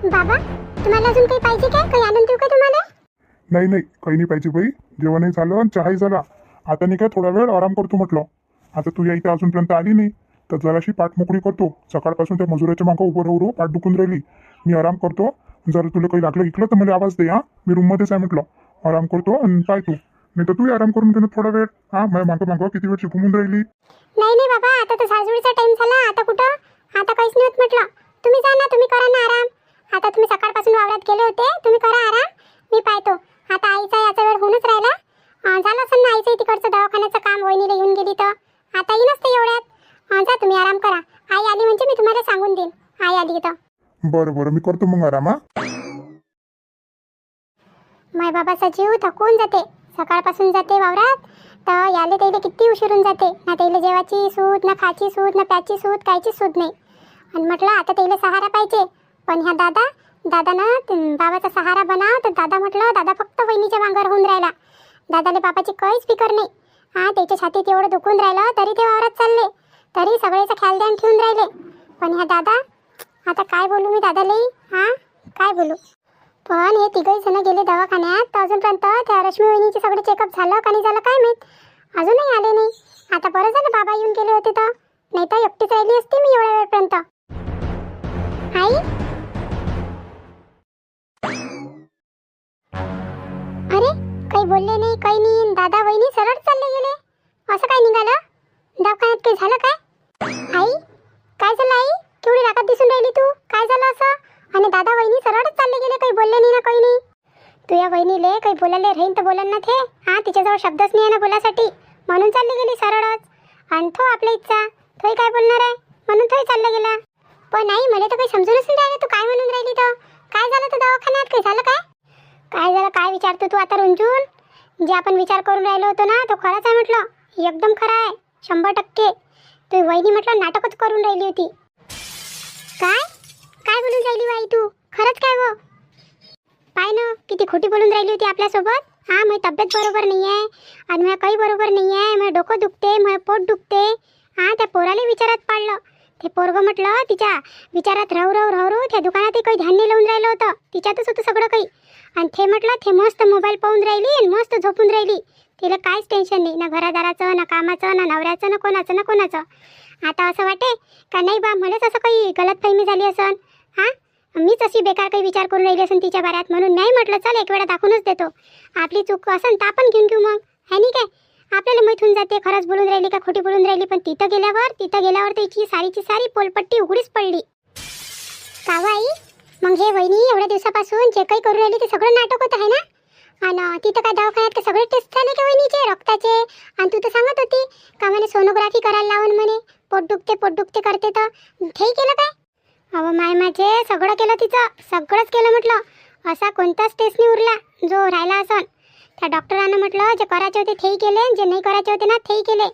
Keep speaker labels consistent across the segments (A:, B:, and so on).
A: बाबा, तुम्हाला अजून काही पाहिजे काय? काही आणून देऊ का तुम्हाला?
B: नाही नाही, काही नाही पाहिजे बाई. जेवणही झालं आणि चहाही झाला. आता नाही काय, थोडा वेळ आराम करतो म्हटलं. आता तू या इथं अजूनपर्यंत आली नाही तर जराशी पाठ मोकळी करतो. सकाळपासून त्या मजुराच्या मागं उभं राहू पाठ दुखून राहिली. मी आराम करतो. जर तुला काही लागलं इकलं तर मला आवाज दे. हा, मी रूममध्येच आहे म्हटलं. आराम करतो आणि पाय तू. नाही तर तूही आराम करून घे ना थोडा वेळ. हा, माझ्या मागं मागं किती वेळची घुमून राहिली.
A: नाही नाही बाबा, आता तर साजूळीचा टाइम झाला. आता कुठं? आता काहीच नाही होत म्हटलं. तुम्ही जा ना, तुम्ही करा ना आराम. आता तुम्ही सकाळपासून वावरात गेले होते, तुम्ही करा आराम. मी पाहतो. आता आईचा याचा वेळ होऊनच राहिला. झालं असेल ना आईचं तिकडचं दवाखान्याचं काम, वहिनीला येऊन गेली तर. आता येई नसते एवढ्यात. जा तुम्ही आराम करा. आई आली म्हणजे मी तुम्हाला सांगून देईन. आई आली तर.
B: बरं बरं, मी करतो मग आराम. हा,
A: माय बाबाचा जीव थकून जाते. सकाळपासून जाते वावरात तर याले त्याला किती उशीरून जाते. ना त्याला जेवाची सूट, ना खाची सूट, ना प्याची सूट, कायची सूट नाही. आणि म्हटलं आता त्याला सहारा पाहिजे. पण ह्या दादानं बाबाचा सहारा बनाव तर दादा म्हटलं, दादा फक्त वहिनीच्या मांगावर होऊन राहिला. दादाला बाबाची काहीच फिकर नाही. त्याच्या छातीत एवढं दुखून राहिलं तरी ते वावरात चालले. तरी सगळ्याचं ख्याल ध्यान ठेवून राहिले. पण ह्या दादा, आता काय बोलू मी दादाला? काय बोलू? पण हे तिघही जण गेले दवाखान्यात तर अजूनपर्यंत त्या रश्मी वहिनीचे सगळे चेकअप झालं का नाही झालं काय माहीत. अजूनही आले नाही. आता बरं झालं बाबा येऊन गेले होते तर, नाही तर एकटीच राहिली असती मी एवढ्या वेळपर्यंत. आई, अरे काही बोलले नाही, काही नाही. दादा वहिनी सरळ चालले गेले. असं काय निघालं? दवाखान्यात काही झालं काय? आई, काय झालं आई? केवढी रागात दिसून राहिली तू. काय झालं असं? आणि दादा वहिनी सरळच चालले गेले, काही बोलले नाही ना काही नाही. तू या वहिनीले काही बोलायला राहीन तर बोलन ना ते. तिच्याजवळ शब्दच नाही आहे ना बोलासाठी, म्हणून चालली गेली सरळच. आणि तो आपल्या इच्छा, तोही काय बोलणार आहे म्हणून तोही चालला गेला. पण आई, मला तर काही समजूनच नाही राहिलं तू काय म्हणून राहिली. तर काय झालं तर दवाखान्यात? काही झालं काय? काय झालं काय विचारतो तू आता रुंजून? जे आपण विचार करून राहिलो होतो ना तो खराच आहे म्हटलं. एकदम खरा आहे, 100%. तू वहिनी म्हटलं नाटकच करून राहिली होती. काय काय बोलून राहिली बाई तू? खरंच काय हो? पाय ना किती खोटी बोलून राहिली होती आपल्यासोबत. माझी तब्येत बरोबर नाही आहे आणि माझं काही बरोबर नाही आहे. माझं डोकं दुखते, माझं पोट दुखते. त्या पोराला विचारात पाडलं. ते पोरगं म्हटलं तिच्या विचारात राहू त्या दुकानातही काही ध्यान नाही लावून राहिलं होतं. तिच्यातच होतं सगळं काही. आणि ते म्हटलं ते मस्त मोबाईल पाहून राहिली आणि मस्त झोपून राहिली. तिला काहीच टेन्शन नाही, ना घरादाराचं, ना कामाचं, ना नवऱ्याचं, ना कोणाचं. आता असं वाटे का नाही बा मलाच असं काही गलतफहमी झाली असन. मीच अशी बेकार काही विचार करून राहिली असन तिच्या बाऱ्यात. म्हणून नाही म्हटलं चल एक वेळा दाखवूनच देतो. आपली चूक असन तर आपण घेऊन मग है नाही काय. आपल्याला माहीत होऊन जाते खरंच बोलून राहिली का खोटी बोलून राहिली. पण तिथं गेल्यावर तिची सारी पोलपट्टी उघडीच पडली. का आई, मग हे वहिनी एवढ्या दिवसापासून जे काही करून राहिली ते सगळं नाटक होतं आहे ना? आणि तिथं काय दवाखान्यात का सगळे टेस्ट झाले का वहिनीचे रक्ताचे? आणि तू तर सांगत होती का म्हणे सोनोग्राफी करायला लावून म्हणे. पोट दुखते करते तर हे केलं काय? माझे सगळं केलं तिचं, सगळंच केलं म्हटलं. असा कोणताच टेस्ट नाही उरला जो राहिला असन. त्या डॉक्टरांना म्हटलं जे करायचे होते तेही केले, जे नाही करायचे होते ना तेही केले.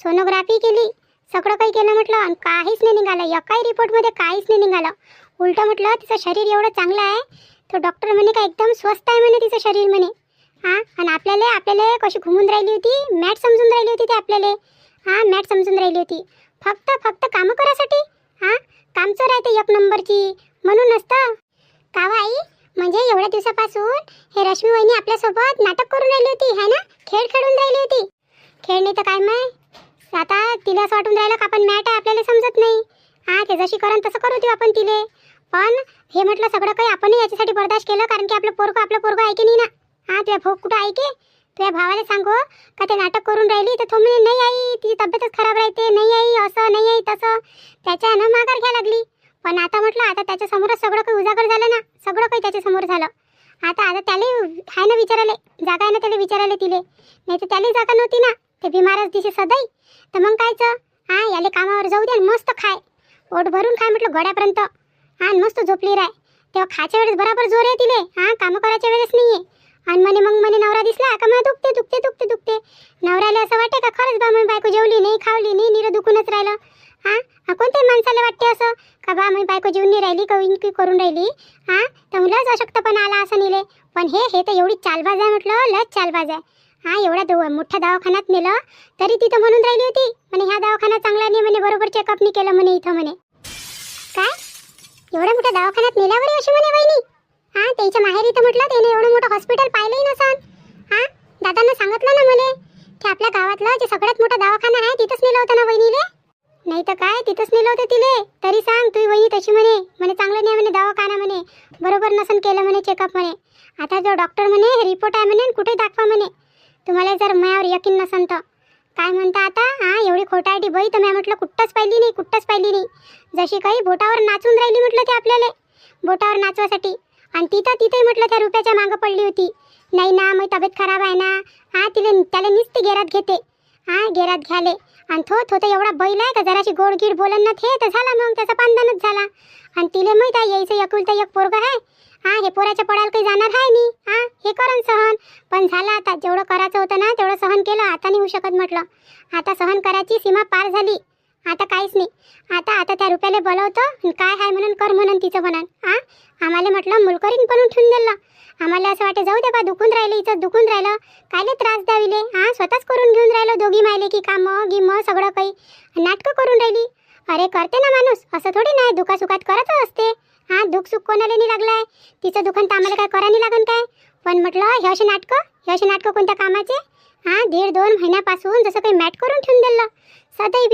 A: सोनोग्राफी केली, सगळं काही केलं म्हटलं. आणि काहीच नाही निघालं. एकाही रिपोर्टमध्ये काहीच नाही निघालं. उलटं म्हटलं तिचं शरीर एवढं चांगलं आहे. तो डॉक्टर म्हणे का एकदम स्वस्त आहे म्हणे तिचं शरीर म्हणे. आणि आपल्याला कशी घुमून राहिली होती, मॅट समजून राहिली होती ते आपल्याला. मॅट समजून राहिली होती. फक्त कामं करायसाठी. काम चोर आहे ते एक नंबरची. म्हणून नसतं का आई? म्हणजे एवढ्या दिवसापासून हे रश्मी वहिनी आपल्यासोबत नाटक करून राहिली होती है ना? खेळ खेळून राहिली होती. खेळ नाही तर काय माय. आता तिला असं वाटून राहिलं का आपण मॅट आहे, आपल्याला समजत नाही. ते जशी करण तसं करू देऊ आपण तिले. पण हे म्हटलं सगळं काही आपणही याच्यासाठी बर्दाश्त केलं कारण की आपलं पोरगं ऐके नाही ना. तुझ्या भाऊ कुठं ऐके? तुझ्या भावाला सांगू का ते नाटक करून राहिली तर तो म्हणे नाही आई तिची तब्येतच खराब राहते, नाही आई असं, नाही आई तसं. त्याच्यानं माघार घ्या लागली. पण आता म्हटलं आता त्याच्यासमोरच सगळं काही उजागर झालं ना. सगळं काही त्याच्यासमोर झालं. आता त्याला आहे ना विचारायला जागा आहे ना त्याला विचारायला तिले. नाही तर त्याला जागा नव्हती ना. ते बिमारच दिसे सदाई. तर मग कायचं याले कामावर जाऊ दे आणि मस्त खाय, पोट भरून खाय म्हटलं गोड्यापर्यंत. आणि मस्त झोपली राय. तेव्हा खायच्या वेळेस बरोबर जोर आहे तिले. कामं करायच्या वेळेस नाही आहे. आणि म्हणे नवरा दिसला का मला दुखते. नवऱ्याला असं वाटे का खरंच बा माझी बायको जेवली नाही, खावली नाही, निरं दुखूनच राहिलं. कोणत्याही माणसाला वाटते असं का बा माझी बायको जेवून नाही राहिली, कवी करून राहिली. तर मुलाच अशक्तपणा आला असं नेले. पण हे तर एवढी चालबाज आहे म्हटलं, लच चालबाज आहे. एवढ्या मोठ्या दवाखान्यात नेलं तरी तिथं म्हणून राहिली होती म्हणे ह्या दवाखाना चांगला नाही म्हणे, बरोबर चेकअप नाही केलं म्हणे इथं म्हणे. काय एवढ्या मोठ्या दवाखान्यात नेल्यावर अशी म्हणे वहिनी. हा त्याच्या माहेरी तर म्हटलं त्याने एवढं मोठं हॉस्पिटल पाहिलंही नसन. हा दादांना सांगितलं ना मले की आपल्या गावातलं जे सगळ्यात मोठा दवाखाना आहे तिथंच नेलं होतं ना वहिनीले. नाही तर काय तिथंच नेलं होतं तिले. तरी सांग तुझी वहिनी तशी म्हणे म्हणे चांगलं नाही म्हणे दवाखाना म्हणे, बरोबर नसन केलं म्हणे चेकअप म्हणे. आता जो डॉक्टर म्हणे हे रिपोर्ट आहे म्हणे कुठे दाखवा म्हणे. तुम्हाला जर माझ्यावर यकीन नसन तर काय म्हणता आता. हा एवढी खोटारडी बाई तर मी म्हटलं कुठंच पाहिली नाही, कुठंच पाहिली नाही. जशी काही बोटावर नाचून राहिली म्हटलं ते आपल्याला बोटावर नाचवासाठी. आणि तिथंही म्हटलं त्या रुपयाच्या मागं पडली होती. नाही ना मग तब्येत खराब आहे ना. हा त्याला नुसते गेरात घेते. हा गेरात घ्याले आणि तो तर एवढा बैल आहे का जराशी गोडगीड बोलन ना ते तर झाला मग त्याचा पांदनच झाला. आणि तिला माहीत आहे यायचं एकुलता एक पोरगं आहे. हा हे पोराच्या पडायला काही जाणार आहे नाही. हा हे करण सहन पण झालं आता. जेवढं करायचं होतं ना तेवढं सहन केलं. आता नाही होऊ शकत म्हटलं. आता सहन करायची सीमा पार झाली. आता काहीच नाही. आता त्या रुपयाला बोलवतं काय आहे म्हणून कर म्हणून तिचं म्हणून. हा आम्हाला म्हटलं मुलकरीन पण ठेवून दिलं. आम्हाला असं वाटे जाऊ दे बा दुखून राहिलं हिचं दुखून राहिलं कायले त्रास द्याविले. हा स्वतःच करून घेऊन राहिलो दोघी मायले की कामं गिमं सगळं काही नाटकं करून राहिली. अरे करते ना माणूस असं थोडी नाही दुखासुखात करतच असते. हा दुःख सुख कोणाला नाही लागलाय. तिचं दुखन तर आम्हाला काय करा नाही लागन काय. पण म्हटलं हे असे नाटकं कोणत्या कामाचे. हा 1.5-2 महिन्यापासून जसं काही मॅट करून ठेवून दिलं. सदैव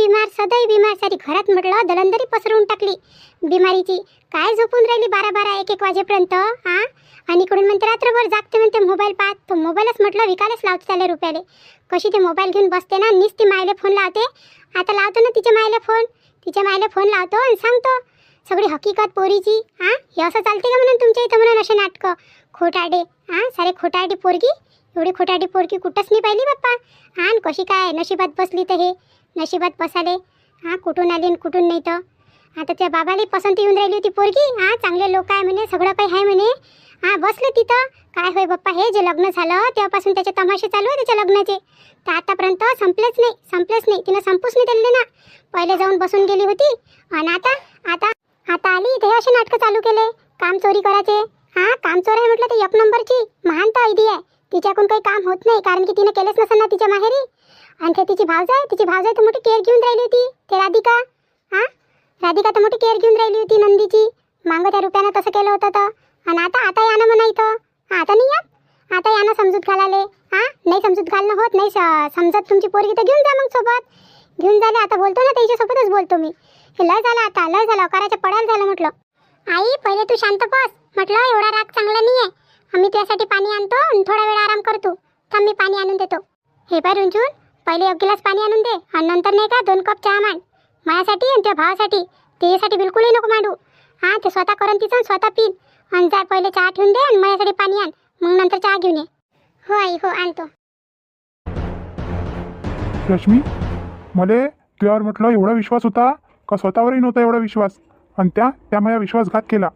A: बिमार सारी घरात म्हटलं दलंदरी पसरवून टाकली बिमारीची. काय झोपून राहिली 12-12 1-1 वाजेपर्यंत. हा आणि इकडून म्हणते रात्रभर जागते म्हणते मोबाईल पाहत. तो मोबाईलच म्हटलं विकायलाच लावते त्याला रुपयाले. कशी ते मोबाईल घेऊन बसते ना ती मायले फोन लावते. आता लावतो ना तिच्या मायले फोन लावतो आणि सांगतो सगळी हकीकत पोरीची. हा हे असं चालते का म्हणून तुमच्या इथं म्हणून असे नाटकं खोटाडे. हा सारे खोटाडी पोरगी एवढी खोटाडी पोरगी कुठंच नाही पाहिली बाप्पा. हा आणि कशी काय नशिबात बसली तर हे नशिबात बसाले. हा कुठून आली आणि कुठून नाही तर. आता त्या बाबाला पसंत येऊन राहिली होती पोरगी. हा चांगले लोक आहे म्हणे सगळं काही आहे म्हणे. हा बसले तिथं. काय होय बाप्पा हे जे लग्न झालं तेव्हापासून त्याचे तमाशे चालू आहे त्याच्या लग्नाचे तर आतापर्यंत संपलेच नाही. तिनं संपूच नाही दिले ना. पहिले जाऊन बसून गेली होती आणि आता आली ते असे नाटकं चालू केले काम चोरी करायचे. हा काम चोर आहे म्हटलं ते 1 नंबरची महान तर ऐदी आहे. तिच्याकडून काही काम होत नाही कारण की तिनं केलंच नसेल ना तिच्या माहेरी. आणि ते तिची भावजाई तर मोठी केअर घेऊन राहिली होती ते राधिका. हा राधिका तर मोठी केअर घेऊन राहिली होती नंदीची. मागं त्या रुपयानं तसं केलं होतं तर. आणि आता यानं म्हणा इथं आता नाही यात. आता यानं समजूत घालाले. हा नाही समजूत घालणं होत नाही. समजत तुमची पोरगी तर घेऊन जा मग सोबत घेऊन झाले. आता बोलतो ना त्याच्यासोबतच बोलतो मी. हे लय झालं करायचं पडायला झालं म्हटलं. आई पहिले तू शांत बस म्हटलं. एवढा राग चांगला नाही आहे. आम्ही त्यासाठी पाणी आणतो आणि थोडा वेळ आराम करतो. थांब मी पाणी आणून देतो. हे पाय रुंजून पहिले 1 गिलास पाणी आणून दे आणि नंतर नाही का 2 कप चहा मांड माझ्यासाठी आणि त्या भावासाठी. त्याच्यासाठी बिलकुलही नको मांडू. हा ते स्वतः करून तिचं स्वतः पीन आणि जाय पहिले चहा ठेवून दे आणि माझ्यासाठी पाणी आण मग नंतर चहा घेऊन ये. हो आई हो आणतो.
B: रश्मी मले तुझ्यावर म्हटलं एवढा विश्वास होता का स्वतःवरही नव्हता एवढा विश्वास आणि त्या माझ्या विश्वासघात केला.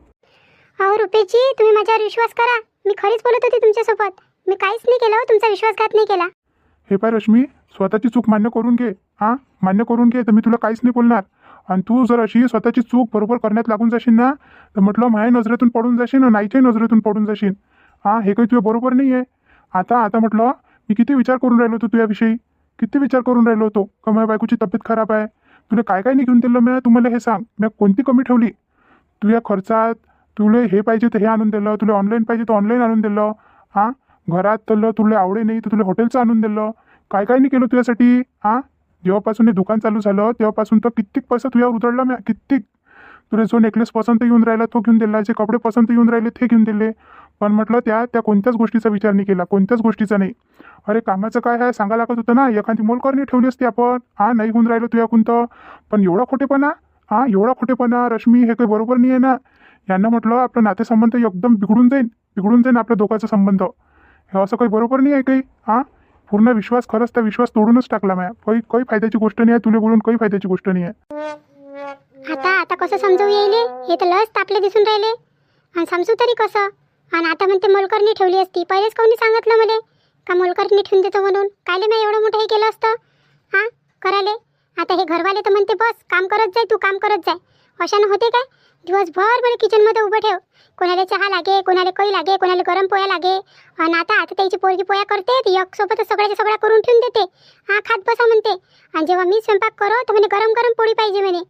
A: अहो रुपेशजी तुम्ही माझ्यावर विश्वास करा. मी खरीच बोलत होते तुमच्यासोबत. मी काहीच नाही केलं. तुमचा विश्वासघात नाही केला.
B: हे पाय रश्मी स्वतःची चूक मान्य करून घे. हां मान्य करून घे तर मी तुला काहीच नाही बोलणार. आणि तू जर अशी स्वतःची चूक बरोबर करण्यात लागून जाशील ना तर म्हटलं माझ्या नजरेतून पडून जाशील आणि आईच्याही नजरेतून पडून जाशील. हां हे काही तुझं बरोबर नाही आहे. आता म्हटलं मी किती विचार करून राहिलो होतो तुझ्याविषयी. किती विचार करून राहिलो होतो का माझ्या बायकोची तब्येत खराब आहे. तुला काय नाही घेऊन दिलं मी तुम्हाला हे सांग. मी कोणती कमी ठेवली तुझ्या खर्चात. तुला हे पाहिजे तर हे आणून दिलं. तुला ऑनलाईन पाहिजे तर ऑनलाईन आणून दिलं. हां घरात तर तुला आवडे नाही तर तुला हॉटेलचं आणून दिलं. काय नाही केलं तुझ्यासाठी. हां जेव्हापासून हे दुकान चालू झालं तेव्हापासून तर कित्येक पैसा तुझ्यावर उधळला मी. कित्येक तुला जो नेकलेस पसंत येऊन राहिला तो घेऊन दिला. जे कपडे पसंत येऊन राहिले ते घेऊन दिले. पण म्हटलं त्या कोणत्याच गोष्टीचा विचार नाही केला. कोणत्याच गोष्टीचा नाही. अरे कामाचं काय आहे सांगा लागत होतं ना. एखादी मोलकरणी ठेवली असती आपण. हां नाही होऊन राहिलं तुझ्या कोणतं. पण एवढा खोटेपणा रश्मी हे काही बरोबर नाही आहे ना. यांना म्हटलं आपलं नातेसंबंध एकदम बिघडून जाईन आपल्या दोघांचा संबंध. हे असं काही बरोबर नाही आहे काही. हां पूर्ण विश्वास खरंच त्या विश्वास तोडूनच टाकला माझ्या. काही फायद्याची गोष्ट नाही आहे. तुला बोलून काही फायद्याची गोष्ट नाही आहे.
A: आता कसं समजवू येईल. हे तर लस तापले दिसून राहिले आणि समजू तरी कसं. आणि आता म्हणते मोलकरणी ठेवली असती. पहिलेच कोणी सांगितलं मला का मोलकरणी ठेवून देतो म्हणून. कायले मी एवढं मोठं हे केलं असतं. हां करायले. आता हे घरवाले तर म्हणते बस काम करत जाय तू काम करत जाय. अशानं होते काय. दिवसभर मला किचनमध्ये उभं ठेव. कोणाला चहा लागे कोणाला काही लागे कोणाला गरम पोया लागे. आणि आता त्याची पोरगी पोया करते ती एक सोबतच सगळ्या करून ठेवून देते. हां खात बसा म्हणते. आणि जेव्हा मी स्वयंपाक करो तर म्हणे गरम पोळी पाहिजे म्हणे.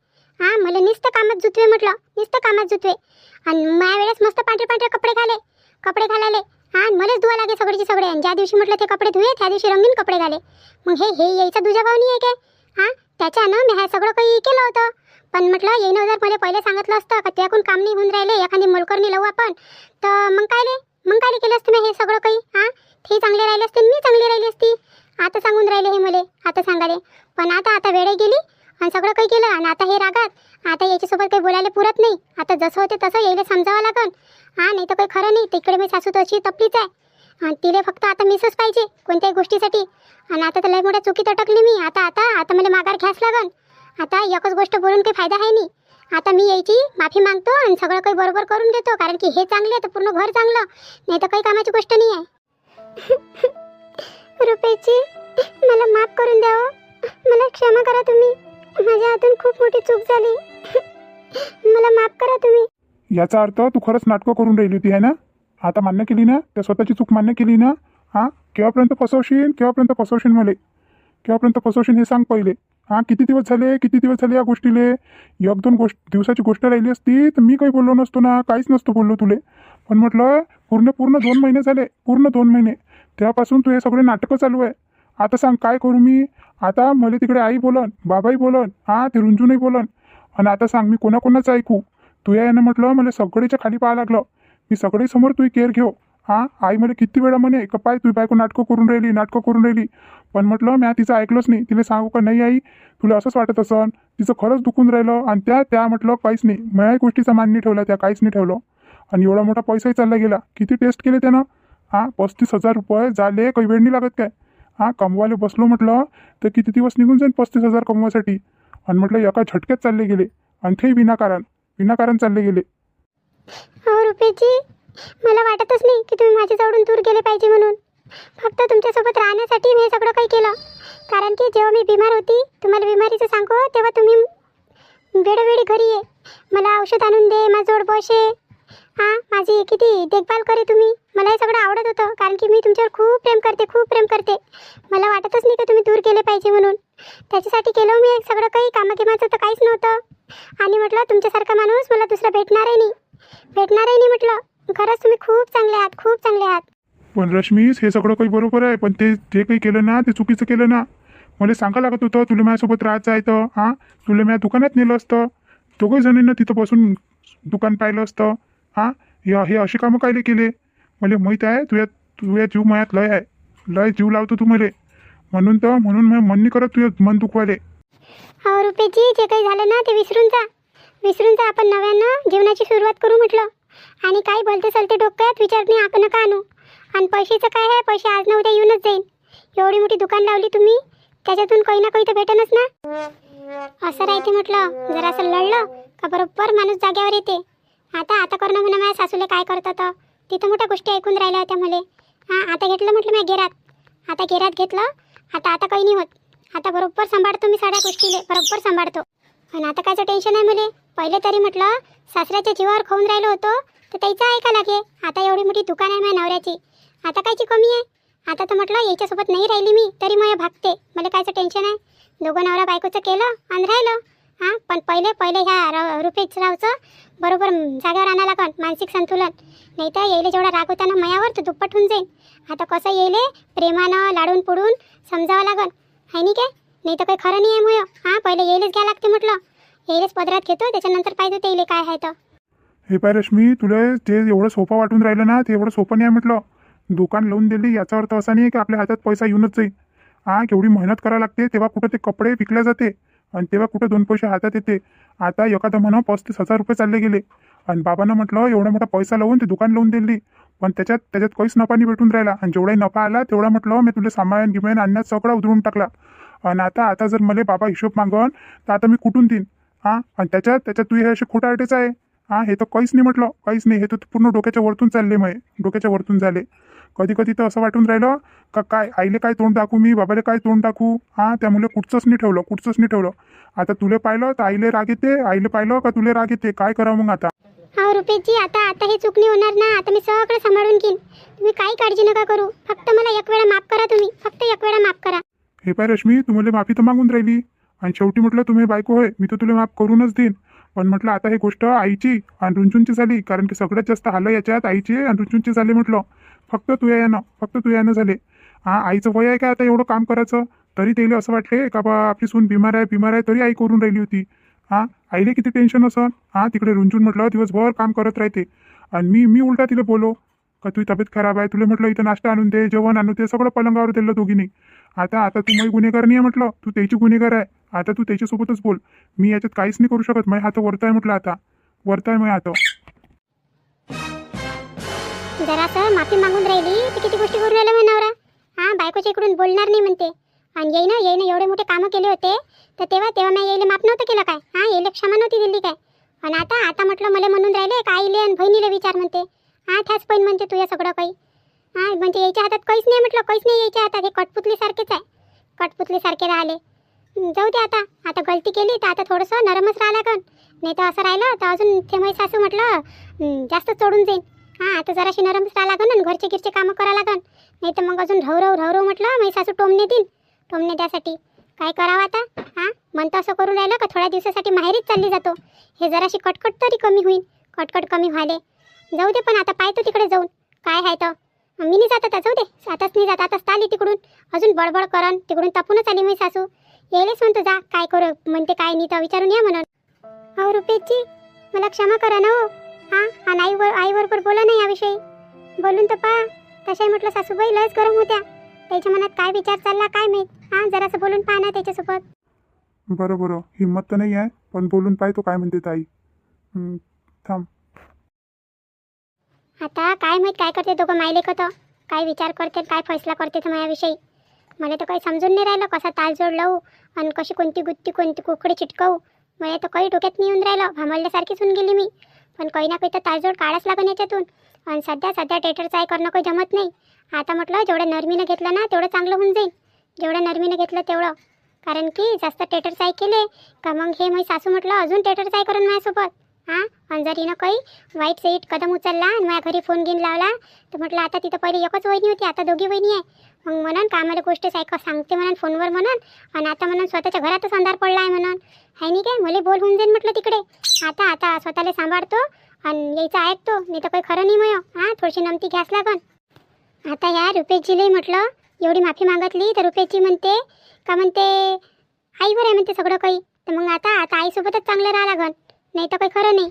A: हां मला नुसतं कामात जुतवे म्हटलं, नुसतं कामात जुतवे. आणि माझ्या वेळेस मस्त पांढरे पांढरे कपडे घालाले. हां मलाच धुवा लागे सगळेचे सगळे. आणि ज्या दिवशी म्हटलं ते कपडे धुवे त्या दिवशी रंगीन कपडे घाले. मग हे यायचा दुजा भाव नाही आहे काय? हां त्याच्यानं मी हे सगळं काही केलं होतं. पण म्हटलं येईन जर मला पहिले सांगितलं असतं का त्याकडून काम नाही होऊन राहिले, एखादी मोलकरणी लावू आपण, तर मग काय केलं असतं मी हे सगळं काही. हां ते चांगले राहिले असते, मी चांगली राहिली असती. आता सांगून राहिले हे मला, आता सांगाले. पण आता वेळ गेली आणि सगळं काही केलं. आणि आता हे रागात, आता याच्यासोबत काही बोलायला पुरत नाही. आता जसं होते तसं यायला समजावं लागन. हां नाही तर काही खरं नाही. तिकडे मी सासू तशी तपलीच आहे. आणि तिला फक्त आता मिसच पाहिजे कोणत्याही गोष्टीसाठी. आणि आता तर लय मोठ्या चुकीत अटकली मी. आता मला माघार घ्यास लागन. आता एकच गोष्ट बोलून काही फायदा आहे नाही. आता मी यायची माफी मागतो आणि सगळं काही बरोबर करून घेतो. कारण की हे चांगले तर पूर्ण घर चांगलं, नाही तर काही कामाची गोष्ट नाही आहे. रुपेची मला माफ करून द्यावं, मला क्षमा करा तुम्ही. माझ्या हातून खूप मोठी चूक झाली. मला माफ करा तुम्ही.
B: याचा अर्थ तू खरंच नाटकं करून राहिली होती आहे ना? आता मान्य केली ना? त्या स्वतःची चूक मान्य केली ना? हां केव्हापर्यंत फसवशील मला? केव्हापर्यंत फसवशील हे सांग पहिले. हां किती दिवस झाले या गोष्टीले? एक दोन दिवसाची गोष्ट राहिली असती तर मी काही बोललो नसतो ना, काहीच नसतो बोललो तुले. पण म्हटलं पूर्ण 2 महिने झाले, पूर्ण 2 महिने तेव्हापासून तू हे सगळे नाटकं चालू आहे. आता सांग काय करू मी? आता मला तिकडे आई बोलन, बाबाही बोलन, हां ते रुंजूनही बोलन. आणि आता सांग मी कोणाकोणाचं ऐकू? तू यानं म्हटलं मला सगळेच्या खाली पाहा लागलं. मी सगळे समोर तुझी केअर घेऊ. हां आई मला किती वेळा म्हणे का पाय तुझी बायको नाटकं करून राहिली. पण म्हटलं मी तिचं ऐकलंच नाही. तिला सांगू का नाही आई तुला असंच वाटत असन, तिचं खरंच दुखून राहिलं. आणि त्या म्हटलं काहीच नाही, माझ्या गोष्टीचा मान नाही ठेवला, त्या काहीच नाही ठेवलं. आणि एवढा मोठा पैसाही चालला गेला. किती टेस्ट केले त्यानं? हां 35,000 रुपये झाले, काही वेळ नाही लागत काय? हां कमवायला बसलो म्हटलं तर किती दिवस निघून जाईल 35,000 कमवायसाठी. आणि म्हटलं एका झटक्यात चालले गेले. आणि ते विनाकारण चालले गेले.
A: हो रुपेची, मला वाटतच नाही की तुम्ही माझ्याजवळून दूर गेले पाहिजे म्हणून. फक्त तुमच्यासोबत राहण्यासाठी मी हे सगळं काही केलं. कारण की जेव्हा मी बिमार होती, तुम्हाला बिमारीचं सांगू तेव्हा तुम्ही वेळोवेळी घरी ये, मला औषध आणून दे, माझ्याजवळ बसे, हां माझी किती देखभाल करे तुम्ही. मला हे सगळं आवडत होतं. कारण की मी तुमच्यावर खूप प्रेम करते. मला वाटतच नाही की तुम्ही दूर गेले पाहिजे म्हणून. त्याच्यासाठी केलं मी सगळं काही. कामाचं तर काहीच नव्हतं. आणि म्हटलं तुमच्यासारखा माणूस मला दुसरा भेटणारही नाही म्हटलं. खरंच तुम्ही खूप चांगले आहात.
B: पण रश्मीस हे सगळं काही बरोबर आहे, पण ते काही केलं ना ते चुकीचं केलं ना. मला सांगा लागत होतं तुला माझ्यासोबत राहायचं आहे तर. हां तुला माझ्या दुकानात नेलं असतं, दोघंही जणांना तिथं बसून दुकान पाहिलं असतं. हां हे अशी कामं कायले केले? मला माहीत आहे तुझ्या जीव मायात लय जीव लावतो तू मला. म्हणून मी मन नाही करत तुझं मन दुखवाले.
A: हो रुपेची, जे काही झालं ना ते विसरून जा. आपण नव्यानं जीवनाची सुरुवात करू म्हटलं. आणि काही भलते सलते डोक्यात विचार नाही नका आणू. आणि पैशाचं काय आहे, पैसे आज ना उद्या येऊनच जाईल. एवढी मोठी दुकान लावली तुम्ही, त्याच्यातून काही ना काही तर भेटनच ना. असं राहते म्हटलं, जरा असं लढलं का बरोबर माणूस जाग्यावर येते. आता करणं म्हणा माझ्या सासूला काय करतं, तिथं मोठ्या गोष्टी ऐकून राहिल्या होत्या मला. हां आता घेतलं म्हटलं मी गेरात घेतलं. आता काही नाही होत. आता बरोबर सांभाळतो मी सगळ्या गोष्टीले, बरोबर सांभाळतो. आणि आता कायचं टेन्शन आहे मला. पहिले तरी म्हटलं सासऱ्याच्या जीवावर खाऊन राहिलो होतो तर त्याचं ऐका लागे. आता एवढी मोठी दुकान आहे माझ्या नवऱ्याची, आता कायची कमी आहे. आता तर म्हटलं याच्यासोबत नाही राहिली मी तरी मला भागते. मला कायचं टेन्शन आहे. दोघं नवरा बायकोचं केलं आणि राहिलं. हां पण पहिले ह्या रुपेशरावचं बरोबर जागेवर आणायला लागन, मानसिक संतुलन. नाही तर येईल जेवढा राग होता ना मयावर तो दुप्पट होऊन जाईल. आता कसं येईल प्रेमानं लाडून पुडून समजावं लागन, आहे नाही काय? नाही तर काही खरं नाही आहे मुळे. हां पहिले येईलच घ्या लागते म्हटलं. येईलच पदरात घेतो, त्याच्यानंतर पाहिजे ते येईल काय आहे तर.
B: हे पाय रश्मी, तुला ते एवढं सोपं वाटून राहिलं ना, ते एवढं सोपं नाही आहे म्हटलं. दुकान लावून दिली याचा अर्थ असा नाही की आपल्या हातात पैसा येऊनच जाईल. हां केवढी मेहनत करावं लागते, तेव्हा कुठं ते कपडे विकले जाते आणि तेव्हा कुठं 2 पैसे हातात येते. आता एखादा म्हणा 35,000 रुपये चालले गेले आणि बाबांना म्हटलं एवढा मोठा पैसा लावून ते दुकान लावून दिली, पण त्याच्यात काहीच नफा नाही भेटून राहिला. आणि जेवढाही नफा आला तेवढा म्हटलं मी तुला सामान गिमान आणण्यात सगळा उधळून टाकला. आणि आता जर मला बाबा हिशोब मागन तर आता मी कुठून देईन? हां आणि त्याच्यात तू हे असे खोटा अटेच आहे. हां हे तर काहीच नाही म्हटलं, काहीच नाही. हे तर पूर्ण डोक्याच्या वरतून चालले, डोक्याच्या वरतून झाले. कधी तर असं वाटून राहिलं का काय आईले काय तोंड दाखवू मी, बाबाले काय तोंड दाखवू. हां त्यामुळे कुठचंच नाही ठेवलं. आता तुले पाहिलं तर आईले राग येते, आईले पाहिलं का तुले राग येते. काय करावं मग आता?
A: हो रुपेशजी, आता हे चूक नाही होणार ना. आता मी सगळं सांभाळून घेईन. तुम्ही काही काळजी नका करू. फक्त मला एक वेळा माफ करा तुम्ही, फक्त एक वेळा माफ करा.
B: हे पाय रश्मी, तू मला माफी तर मागून राहिली आणि शेवटी म्हटलं तुम्ही बायको होय, मी तर तुला माफ करूनच देईन. पण म्हटलं आता ही गोष्ट आईची आणि रुंचूंची झाली, कारण की सगळ्यात जास्त हाल याच्यात आईची आणि रुंचूंची झाली म्हटलं. फक्त तू यानं झाले. आईचं वय आहे का आता एवढं काम करायचं? तरी त्याला असं वाटले का बा आपली सून बिमार आहे तरी आई करून राहिली होती. आईले किती टेन्शन असन. तिकडे रुंचून म्हटलं दिवसभर काम करत राहते, आणि मी उलटा तिला बोलो का तुझी तब्येत खराब आहे, तुला म्हटलं इथं नाश्ता आणून दे, जेवण आणून दे, सगळं पलंगावर दिलं दोघींनी. आता तू माझी गुन्हेगार नाही आहे म्हटलं, तू त्याची गुन्हेगार आहे. आता तू त्याच्यासोबतच बोल. मी याच्यात काहीच नाही करू शकत. माझ्या हात वरत आहे म्हटलं, आता वरत आहे माझ्या हात.
A: जरासं माफी मागून राहिली ती किती गोष्टी करून राहिला म्हणावरा. बायकोच्या इकडून बोलणार नाही म्हणते. आणि येईन एवढे मोठे कामं केले होते तर तेव्हा मी येईले माफ नव्हतं केलं काय? येईले क्षमा नव्हती दिली काय? आणि आता म्हटलं मला म्हणून राहिले का आईले आणि बहिणीला विचार म्हणते. त्याच पण म्हणते तू या सगळं काही. म्हणजे याच्या हातात काहीच नाही म्हटलं, काहीच नाही याच्या हातात. हे कठपुतलीसारखेच आहे, कठपुतलीसारखे राहिले. जाऊ दे आता गलती केली तर आता थोडंसं नरमच राहा लागन. नाही तर असं राहिलं तर अजून ते माझी सासू म्हटलं जास्त चढून जाईन. आता जराशी नरमच राहा लागन आणि घरचे गिरचे कामं करा लागन. नाही तर मग अजून ढवरव म्हटलं माझी सासू टोमणे देईन. टोमणे द्यासाठी काय करावं आता? म्हणतं असं करून राहिलं का थोड्या दिवसासाठी माहेरीच चालली जातो. हे जराशी कटकट तरी कमी होईल, कटकट कमी व्हायले. जाऊ दे, पण आता पाहतो तिकडे जाऊन काय आहे तर. मी नाही जात आता, जाऊ दे. आताच नाही जात, आताच आली तिकडून. अजून बडबड करन, तिकडून तपूनच आली माझी सासू. येईलेच म्हणतो जा, काय करू म्हणते काय नाही तर विचारून या म्हणून. हो रुपेशजी, मला क्षमा करा ना हो. आणि आईबरोबर बोला नाही याविषयी. बोलून तर पहा. तशाही म्हटलं सासूबाई लयच गरम होत्या. त्याच्या मनात काय विचार चालला काय माहीत. जरासं बोलून पहा ना त्याच्यासोबत.
B: बरं हिंमत तर नाही आहे, पण बोलून पाहतो काय म्हणते ताई. थांब.
A: आता काय माहीत काय करते दोघं मायले तर. काय विचार करते, काय फैसला करते तर माझ्याविषयी. मला तर काही समजून नाही राहिलं कसा तालजोड लावू आणि कशी कोणती कुकडे चिटकावू. मला तर काही डोक्यात नाही येऊन राहिलं. भांबलल्यासारखीच होऊन गेली मी. पण काही ना काही तर तालजोड काढाच लागन याच्यातून. आणि सध्या टेटरचं आहे करणं काही जमत नाही. आता म्हटलं जेवढं नरमीनं घेतलं ना तेवढं चांगलं होऊन जाईल. जेवढं नरमीनं घेतलं तेवढं. कारण की जास्त टेटरचं आहे केले का मग हे माझी सासू म्हटलं अजून टेटरचं आहे करून माझ्यासोबत. आणि जर हिनं काही वाईट सईट कदम उचलला आणि माझ्या घरी फोन घेऊन लावला तर म्हटलं आता तिथं पहिले एकच वहिनी होती, आता दोघी वहिनी आहे. मग म्हणून का आम्हाला गोष्ट सांगते म्हणून फोनवर म्हणून. आणि आता म्हणून स्वतःच्या घरातच अंधार पडला आहे म्हणून. आहे नाही काय मला बोल होऊन जाईल म्हटलं तिकडे. आता स्वतःला सांभाळतो आणि यायचं ऐकतो. नाही तर काही खरं नाही मग. थोडीशी नमती घ्यास लागन. आता ह्या रुपेशजीलाही म्हटलं एवढी माफी मागितली तर रुपेशजी म्हणते आईवर आहे म्हणते सगळं काही. तर मग आता आईसोबतच चांगलं राहा लागन, नाही तर काही खरं नाही.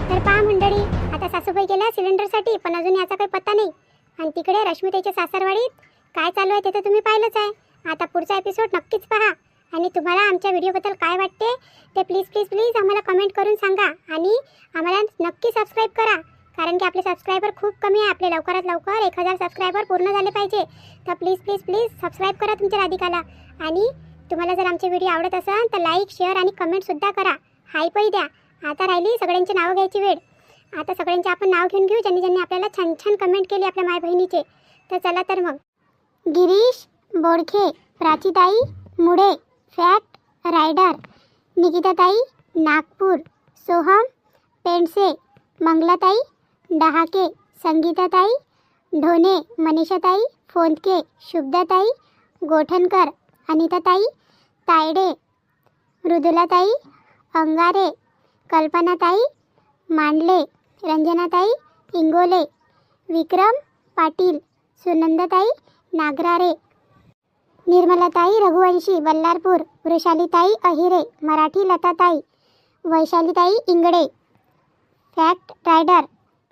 A: तर पहा मंडळी, आता सासूबाई गेल्या सिलेंडरसाठी, पण अजून याचा काही पत्ता नाही. आणि तिकडे रश्मिताईच्या सासरवाडीत काय चालू आहे ते तर तुम्ही पाहिलंच आहे. आता पुढचा एपिसोड नक्कीच पहा. आणि तुम्हाला आमच्या व्हिडिओबद्दल काय वाटते ते प्लीज आम्हाला कमेंट करून सांगा. आणि आम्हाला नक्की सबस्क्राईब करा, कारण की आपले सबस्क्रायबर खूप कमी आहे. आपले लवकरात लवकर 1000 सबस्क्रायबर पूर्ण झाले पाहिजे. तर प्लीज सबस्क्राईब करा तुमच्या राधिकाला. आणि तुम्हाला जर आमचे व्हिडिओ आवडत असेल तर लाईक, शेअर आणि कमेंटसुद्धा करा. हाय पै द्या. आता राहिली सगळ्यांची नावं घ्यायची वेळ. आता सगळ्यांचे आपण नाव घेऊन घेऊ ज्यांनी आपल्याला छान कमेंट केली आपल्या माय बहिणीचे. तर चला तर मग. गिरीश बोडखे, प्राचीताई मुडे, फॅक्ट रायडर, निकिताताई नागपूर, सोहम पेंडसे, मंगलाताई डहाके, संगीताताई ढोणे, मनीषाताई फोंदके, शुभदाताई गोठणकर, अनिताताई तायडे, मृदुलाताई अंगारे, कल्पनाताई मांडले, रंजनाताई इंगोले, विक्रम पाटील, सुनंदाताई नागरारे, निर्मलाताई रघुवंशी बल्लारपूर, वृषालीताई अहिरे, मराठी लताताई, वैशालीताई इंगडे, फॅक्ट रायडर.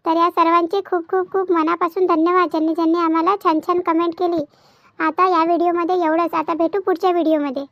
A: तर या सर्वांचे खूप मनापासून धन्यवाद ज्यांनी आम्हाला छान कमेंट केली. आता या व्हिडिओमध्ये एवढंच. आता भेटू पुढच्या व्हिडिओमध्ये.